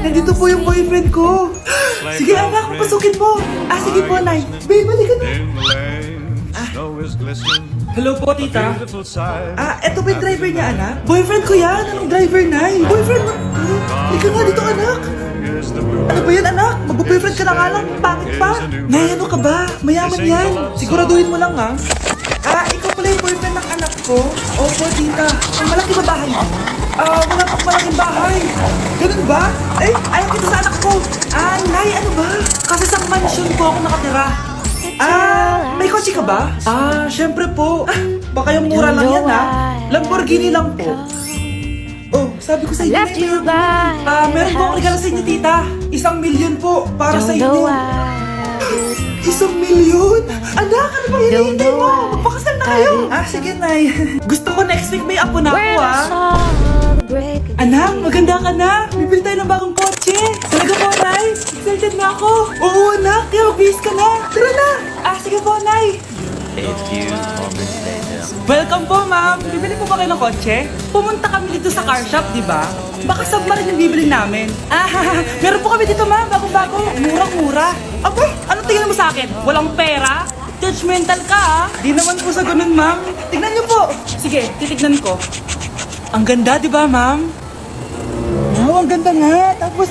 nandito po yung boyfriend ko. Sige anak, pasukin mo. Sige po, Nay. Babe, balik ka na. Hello po, tita. Eto ba yung driver niya, anak? Boyfriend ko yan. Anong driver, Nay? Boyfriend mo? Halika nga dito, anak. Ano ba yan, anak? Mag-boyfriend ka na nga lang. Pangit pa. Nay, ano ka ba? Mayaman yan. Siguraduhin mo lang, ha? Ikaw pala yung boyfriend ng anak ko? Opo, tita. Ang malaki ba bahay mo? Wala pang malaking bahay. Ganun ba? Ayaw kita sa anak ko. Nay, ano ba? Kasi sa mansion po ako nakatira. May kotse ka ba? Syempre po. Baka yung mura lang yan, ha? Lamborghini lang po. Oh, sabi ko sa inyo, meron po akong regalo sa inyo, tita. 1,000,000 po, para sa inyo. 1,000,000? Anak, ano bang hinihintay mo? Magpakasal na kayo. Sige, Nay. Gusto ko next week may apo na ako, Anak, maganda ka na. Bibili tayo ng bagong kotse. Talaga po, Nay. Excited na ako. Oo, anak. Kaya magbihis ka na. Tara na. Sige po, Nay. A few moments later. Welcome po, ma'am. Bibili po ba kayo ng kotse? Pumunta kami dito sa car shop, di ba? Baka submarine yung bibili namin. Meron po kami dito, ma'am. Bago-bago. Murang-mura. Aba, anong tingin mo sa akin? Walang pera? Judgmental ka, Di naman po sa ganun, ma'am. Tignan niyo po. Sige, titignan ko. Ang ganda, di ba, ma'am? Wow, ang ganda nga. Tapos,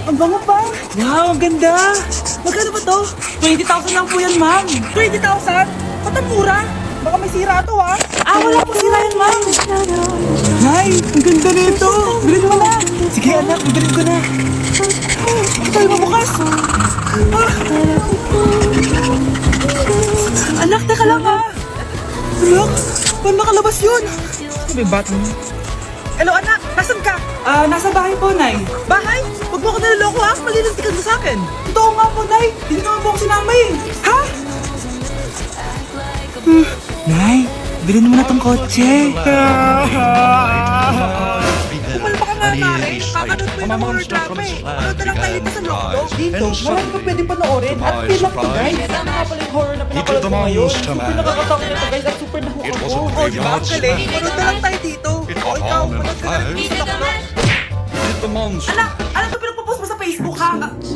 ang bango pa. Wow, ang ganda. Magkano ba to? 20,000 lang po yan, ma'am. 20,000? Ba't ang mura? Baka may sira to, wala po sira yan, ma'am. Nay, ang ganda nito. Bilhin mo na. Sige, anak, bilhin ko na. Hindi tayo mabukas. Anak, teka lang, Anak, paano nakalabas yun? May bata mo. Hello, anak. Nasaan ka? Nasa bahay po, Nay. Bahay? Huwag mo ako naloloko, Malilantikan mo sa akin. Totoo nga po, Nay. Hindi naman po ako sinama, Ha? Nay, bilhin mo na tong kotse. Kumalpa ka nga, Mare. Kakanood mo yung horror drama, Ano na lang tayo dito sa loob. Dito, marami pa pwede panoorin. At feel up to, guys. Ano nga pala yung horror na pinapalad ko ngayon? Super nakakatakot ito, guys. At super nahuka ko. Di ba? Ang galing. Manood na lang tayo dito. Ikaw, manood ka na lang dito sa loob. Anak, ano ito pinagpo-post mo sa Facebook, ha?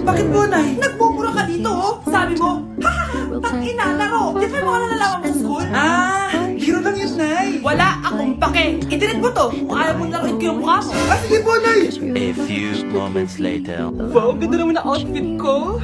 Bakit po, Nay? Nagmumura ka dito, Sabi mo, tang-ina, laro. Di ba yung mga nalalaman mo sa school? Hero lang yun, Nay. Wala akong pake. I-delete mo to kung ayaw mo laruin ko yung mukha mo. Sige po, Nay. A few moments later. Wow, ganda naman ang outfit ko.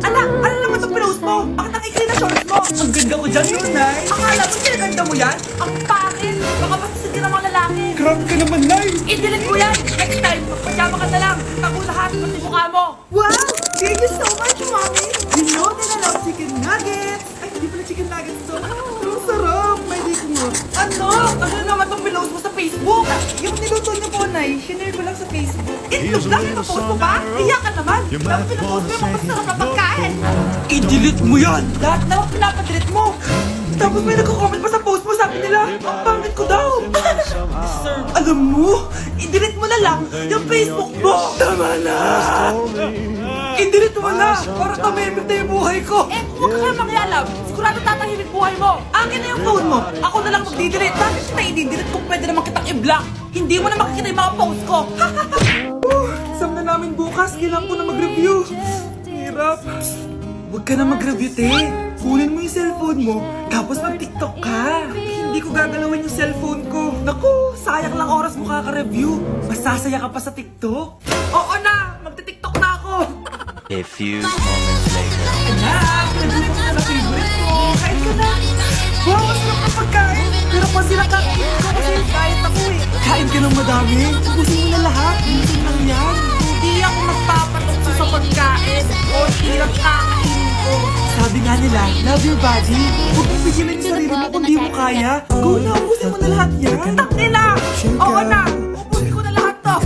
Anak, ano naman itong pinost mo? Bakit ang ikli na shorts mo? Ang ganda ko dyan yun, Nay. Akala mo sinaganda mo yan? Ang pangit. Baka masasagin ang mga lalaki. Grabe ka naman, Nay. I-delete mo yan. Next time, magpasyama ka na lang. Tago lahat, pati mukha mo. Wow, thank you so much, Mommy. You know that I love chicken nuggets. Ay, hindi pala chicken nuggets to. Ang sarap. May dik mo. Ano naman itong pinost mo sa Facebook? Yung niluto niyo po, Nay, shinare ko lang sa Facebook. Itlog lang, pinapost mo pa? Iyak ka naman. Dapat pinapost mo yung mga masarap na pagkain. I-delete mo yan. Lahat naman pinapadelete mo. Tapos may nagko-comment pa sa post mo, sabi nila, ang pangit ko daw. Sir, alam mo, i-delete mo na lang yung Facebook mo. Tama na. I-delete mo na, para tumimik na yung buhay ko. Huwag ka kaya makialam. Sigurado tatahimik buhay mo. Akin na yung phone mo. Ako na lang magdi-delete. Bakit kita i-delete kung pwede naman kitang i-block? Hindi mo na makikita yung mga post ko. Sam na namin bukas, kailangan ko na mag-review. Hirap. Huwag ka na mag-review, te. Kunin mo yung cellphone mo, tapos mag-TikTok ka. Hindi ko gagalawin yung cellphone ko. Naku, sayang lang oras mo kaka-review. Masasaya ka pa sa TikTok. Oo na, magti-TikTok na ako. A few moments later. Anak, nagluto ka na favorite ko. Kain ka na. Wow, mas sarap na pagkain. Pero pag sila kakain ko kasi diet ako Kain ka ng madami. Ubusin mo na lahat. Ubusin lang yan. Hindi ako magpapatok sa pagkain. O hirap kakainin ko. Sabi nga nila, love your body. Huwag mong pigilan yung sarili mo kung di mo kaya. Go na, ubusin mo na lahat yan. Takila! Oo na, ubusin ko na lahat to.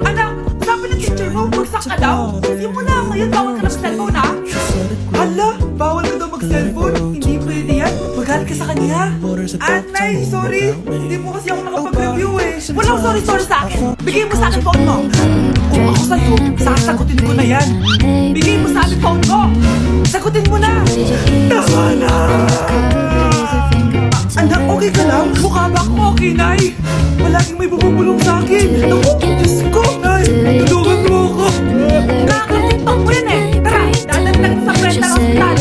Anak, sabi ng teacher mo, bagsak ka daw. Hindi mo na, ngayon bawal ka na mag-cellphone, ha? Hala, bawal ka daw mag-cellphone. Hindi pwede yan. Magalit ka sa kanya. Anay, sorry. Hindi mo kasi ako nakapag-review Walang sorry sa akin. Bigay mo sa akin phone mo. Kung ako sa'yo, sasagutin ko na yan. Bigay mo sa akin phone mo. Sagutin mo na. Tama na. Anak, okay ka lang? Mukha ba ako okay, Nay? Palaging may bumubulong sa akin. Naku, Diyos ko, Nay! Tulungan mo ako! Nakakatiktok mo yan eh! Tara, dadagdag sa mental hospital!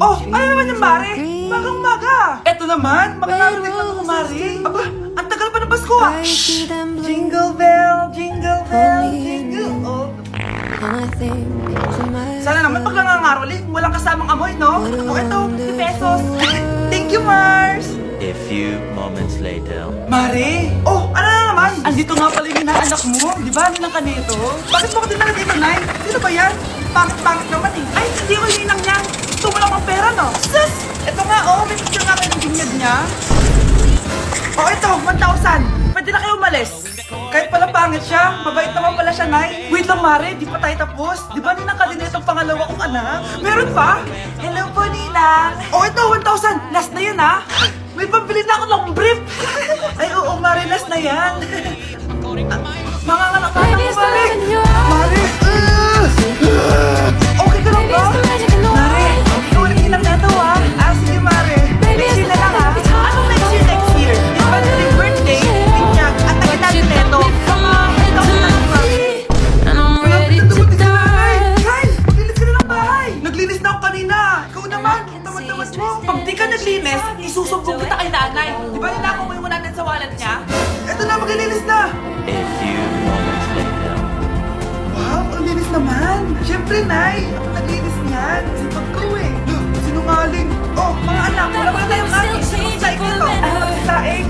Oh, ano naman yung Mare? Magang-maga! Eto naman, makakarinig lang ako, Mare. Aba, ang tagal pa ng Pasko ah! Jingle bell, jingle bell, jingle all. Sana naman pag nangangaroling, walang kasamang amoy, no? O eto, 50 pesos. Thank you, Mars! A few moments later. Mare? Oh, ano na naman? Andito nga pala yung inaanak mo. Di ba, ninang ka nito? Bakit mo ka dinala dito, Nay? Sino ba yan? Pangit-pangit naman eh. Ay, hindi ko yung ninang niyan. Gusto mo lang ang pera, no? Sus! Ito nga, oh. May picture nga kayo ng binyag niya. Oh, ito, 1,000. Pwede na kayo umalis. Kahit pala pangit siya, mabait naman pala siya, Nay. Wait lang, Mare. Di pa tayo tapos. Di ba ninang ka din itong pangalawa kong anak? Meron pa? Hello po, Ninang. Oh, ito, 1,000. Last na yun, ha? May pambili na ako ng brief! Ay, oo, Mare, last na yan! Mga anak ko, Mare! Mare! Okay ka lang ba? Mare, ikaw ang ilang na ito, ha? Ah, sige, Mare. Next year na lang, ha? Anong next year, next year? Di ba yung birthday, binyag, at ang natin neto? Mga 1,000 na lang, Mare. Malapit na dumating si Nanay! Guys, maglinis ka na ng bahay! Naglinis na ako kanina! Ikaw naman, tamad-tamad mo! Pag di ka naglinis, isusumbong kita kay Nanay. Di ba nilako mo yung 100 sa wallet niya? Eto na, maglilinis na! A few moments later. Wow, ang linis naman! Siyempre, Nay! Ako naglinis niyan. Sipag ko eh. Sinungaling. Oh, mga anak, wala ba tayong ating? Sinong saing nito? Saing?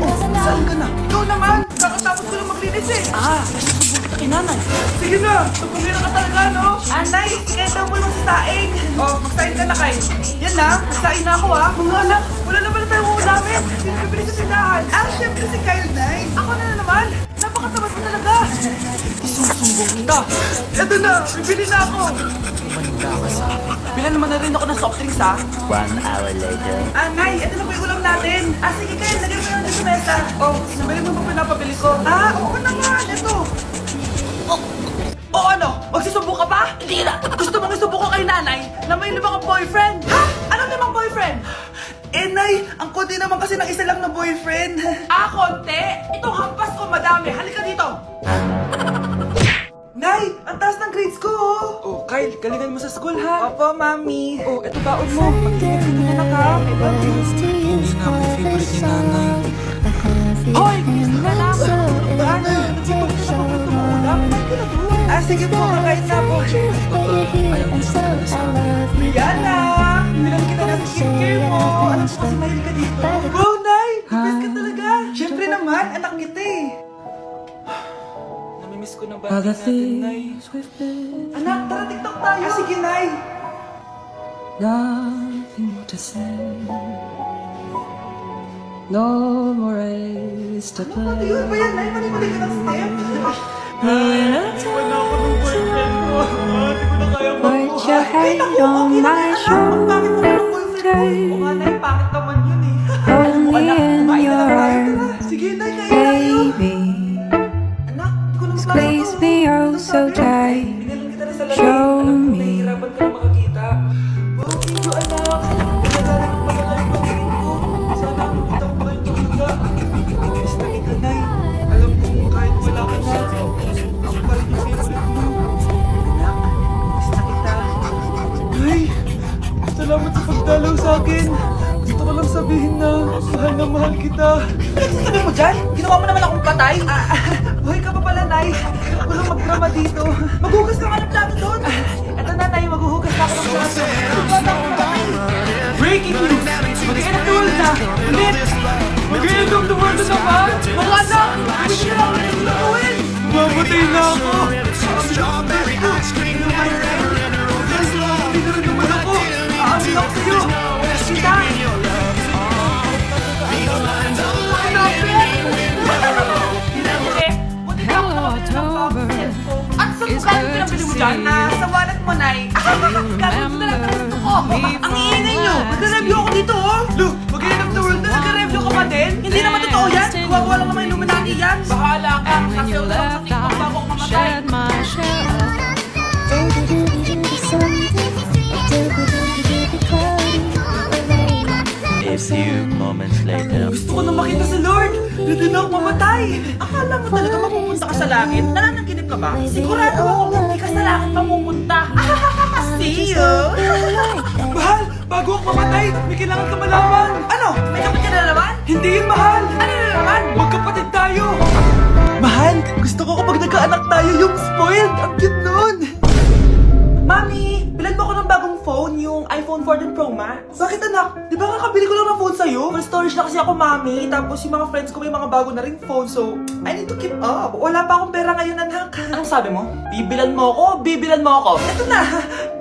Oh, saan ka na? Ikaw naman! Kakatapos ko lang maglinis eh. Ah, nasusumbong kita kay Nanay. Sige na, pagkumira ka talaga, no? Anay, kaya daw mo lang sa saing. Oh, magsaing ka na kay. Yan na, magsaing na ako ah. Mga anak, wala na pala tayong ulamin. Sino bibili sa tindahan? Ah, siyempre si Kyle, Nay. Ako na naman. Napakatamad mo talaga. Isusumbong kita. Eto na, bibili na ako. Bilan naman na rin ako ng soft drinks ha. 1 hour later. Ah, Nay, ito na po yung ulam natin. Ah, sige Kyle, lagyan mo yun sa mesa. Oh, nabili mo ba pinapabili ko? Ah, oo naman, ito. Oh, ano? Magsisumbong ka pa? Hindi na. Gusto mong isumbong ko kay Nanay na may limang boyfriend? Ha? Anong limang boyfriend? Eh, Nay, ang konti naman kasi ng isa lang na boyfriend. Ah, konti? Itong hampas ko madami. Halika dito. Nay, ang taas ng grades ko, oh. Oh, Kyle, galingan mo sa school, ha? Opo, Mami. Oh, eto baon mo. Mag-ingat ka na, ha? I love you. Hindi na ako yung favorite ni Nanay. Hoy! Alam! Ano? Nagsitok ka na ako tumuulam? May ka na doon. Ah, sige po, kakain na po. Ayaw mo sa akin. Brianna! Bilang kita na sa skincare mo. Alam ko kasi mahilig ka dito. Wow, Nay! The best ka talaga. Siyempre naman, anak kita eh. Namimiss ko na ba natin, Nay? Anak, tara TikTok tayo. Ah, sige, Nay. Nothing to say. No more ways to Pati yun ba play. yan, Nay? Mali-mali ka ng step. Iwan ako ng boyfriend ko. Hindi ko na kaya Put your hand on my shoulder. Oo nga, Nay, pangit naman yun eh. Hold me Anak, in kumain na your tayo, tara. arms, Sige, Nay, kain tayo. baby. Anak, hindi ko na Squeeze me oh so tight. Pinalang kita na sa lamig. Show Alam ko, me. nahihirapan ka na makakita. Wow, thank you, anak. Pinagaling ko pala kayo pagkain ko. Sana makita ko pa kayo talaga. Nag-miss na kita, Nay. Alam ko, kahit wala ka na, ako pa rin yung favorite mo. Anak, miss na kita. Nay, salamat sa pagdalaw sa akin. Gusto ko lang sabihin na mahal kita. Sabi mo dyan? Ginawa mo naman akong patay? Buhay ka pa pala, Nay. Walang magdrama dito. Maghugas ka nga ng plato doon. Eto na, Nay. Maghuhugas na ako ng plato. Bata ko ba? Breaking news! Mag-end of the world na! Ulit! Mag-end of the world na ba? Mga anak! Hindi na ako nang gagawin! Mamatay na ako! Strawberry ice cream never ever hindi na rin naman ako! Aamin ako sa'yo! Kita! At sa mukhaan pinabili mo dyan? Sa wallet mo, Nay. Gagawin ko na lang ang gusto ko. Ang iingay nyo. Nagre-review ako dito, oh. Look, mag-end of the world na. Nagre-review ka pa din? Hindi naman totoo yan. Gawa lang naman Illuminati yan. Bahala ka. Sasayaw na lang sa TikTok bago ako mamatay. Shed my shell. A few moments Pwede na akong mamatay. Akala mo talaga mapupunta ka sa langit? Nananaginip ka ba? Sigurado ako hindi ka sa langit mapupunta. See you! Mahal, bago ako mamatay, may kailangan ka malaman. Ano? May kapatid na naman? Hindi yun, mahal. Ano na naman? Magkapatid tayo. Mahal, gusto ko kapag nagkaanak tayo yung spoiled. Ang cute nun. Mami, bilan mo ako ng bagong phone, yung iPhone 14 Pro Max. Bakit anak? Di ba kakabili ko lang ng phone sa'yo? Full storage na kasi ako, Mami. Tapos yung mga friends ko may mga bago na ring phone, so I need to keep up. Wala pa akong pera ngayon, anak. Anong sabi mo? Bibilan mo ako? Bibilan mo ako? Eto na,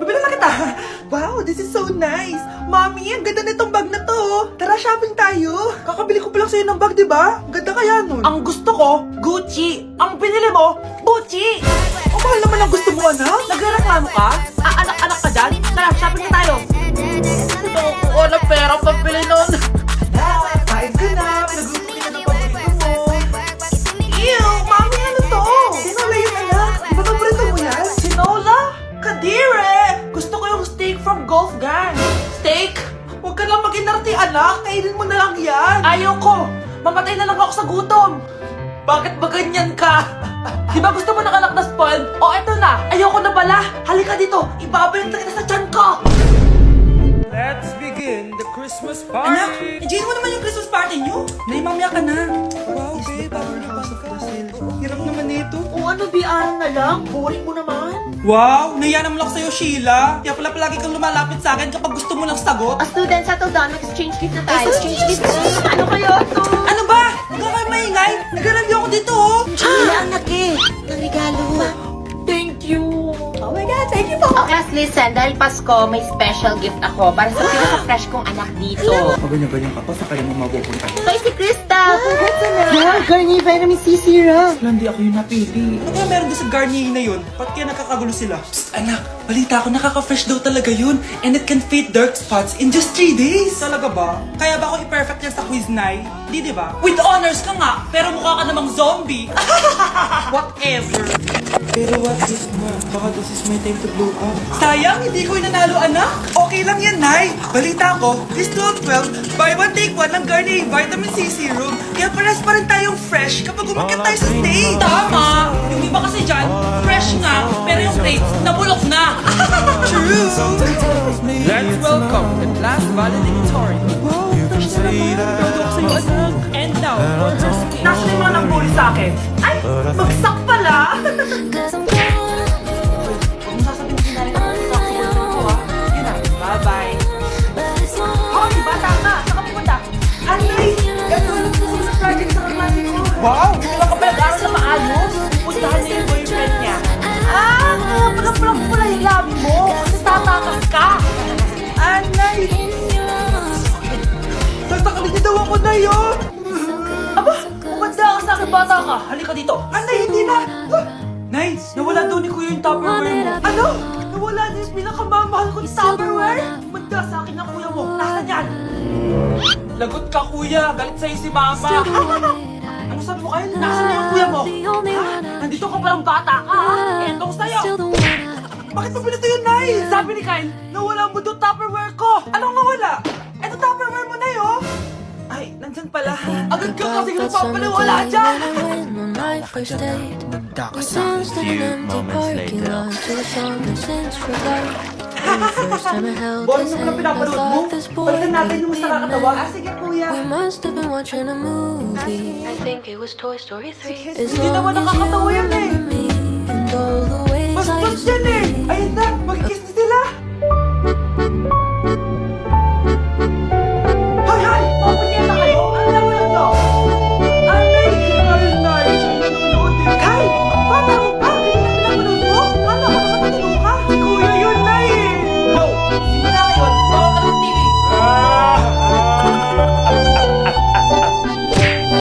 bibilan na kita. Wow, this is so nice. Mami, ang ganda nitong bag na to. Tara, shopping tayo. Kakabili ko pa lang sa'yo ng bag, di ba? Ganda kaya nun. Ang gusto ko, Gucci. Ang binili mo, Gucci. O, mahal naman ang gusto mo, anak. Nagreklamo ka? Anak-anak ka dyan? Tara, shopping na tayo. Ito ako walang pera pabili nun. Anak, kain ka na. Pinagusto ka ng paborito mo. Ew, Mami, ano to? Sinola yun, anak. Di ba paborito mo yan? Sinola? Kadire! Gusto ko yung steak from Golf Gang. Steak? Huwag ka lang mag-inarte, anak. Kainin mo na lang yan. Ayaw ko. Mamatay na lang ako sa gutom. Bakit ba ganyan ka? Di ba gusto mo ng anak na spoiled? O eto na, ayoko na pala. Halika dito, ibabalik na kita sa tiyan ko. Let's begin the Christmas party. Anak, enjoyin mo naman yung Christmas party nyo. Naimamaya ka na. Wow, babe, parang napasok ka. Hirap naman nito. O ano, biaran na lang? Boring mo naman. Wow, nahiya naman ako sa'yo, Sheila. Kaya pala palagi kang lumalapit sa akin kapag gusto mo ng sagot. A student, settle down. Mag-exchange gift na tayo. Exchange gift na. Ano kayo to? Ano ba? Huwag ka kayo maingay. Naglalandi ako dito, oh. Sheila, ang laki. Ng regalo. Thank you. Oh my God, thank you po. Okay, listen. Dahil Pasko, may special gift ako para sa pinaka-fresh kong anak dito. Maganyan-ganyan ka pa sa kanya mo mapupunta. Ito ay si Krista. Yeah, Garnier Vitamin C Serum. Hindi ako yung napili. Ano kaya meron doon sa Garnier na yun? Ba't kaya nakakagulo sila? Psst, anak! Balita ko, nakaka-fresh daw talaga yun. And it can fade dark spots in just 3 days. Talaga ba? Kaya ba ako i-perfect yan sa quiz, Nay? Di ba? With honors ka nga, pero mukha ka namang zombie. Whatever. Pero what if na? Baka this is my time to blow up. Sayang, hindi ko inanalo, anak. Okay lang yan, Nay. Balita ko, this 12-12, buy one take one ng Garnier Vitamin C Serum. Kaya pares pa rin tayong fresh kapag umakyat tayo sa stage. Tama! Yung iba kasi dyan, fresh nga, pero yung grades, nabulok na. True! Let's welcome the class valedictorian. Wow, fresh na naman. Proud ako sa'yo, anak. And now, for her speech. Nasaan yung mga nambuli sa akin? Ay, bagsak pala! Huwag mo sasabihin si nanay na bagsak ko, ha? Yun na, bye-bye. Oh, di ba? Tama! Saan ka pupunta? Anay! Ito lang sa susunod project sa kamati ko. Wow! Wala ka pala aral na maayos. Puntahan niya yung boyfriend niya. Ah! Kaya pala yung labi mo. Kasi tatakas ka. Anay! Tatakalitin daw ako na yun! Aba! Kumanda ka sa akin, bata ka! Halika dito! Anay, hindi na! Nay, nawala daw ni Kuya yung Tupperware mo. Ano? Nawala na yung pinakamamahal kong Tupperware? Kumanda sa akin ang kuya mo. Nasaan yan? Lagot ka, kuya. Galit sa'yo si mama. Ano sabi mo kayo? Nasaan na yung kuya mo? Ha? Nandito ka palang bata ka, ha? Etong sa'yo. Bakit mo pinito yun, Nay? Sabi ni Kyle, nawala mo doon Tupperware ko. Anong nawala? Eto Tupperware mo na yun. Ay, nandyan pala. Agad ka kasi nagpapaliwala dyan. Boring naman ang pinapanood mo. Balikan natin yung mas nakakatawa. Ah, sige, kuya. We must have been watching a movie. I think it was Toy Story 3. As Hindi naman long as you nakakatawa yan eh. remember me and all the ways I Bastos used to yan eh. be.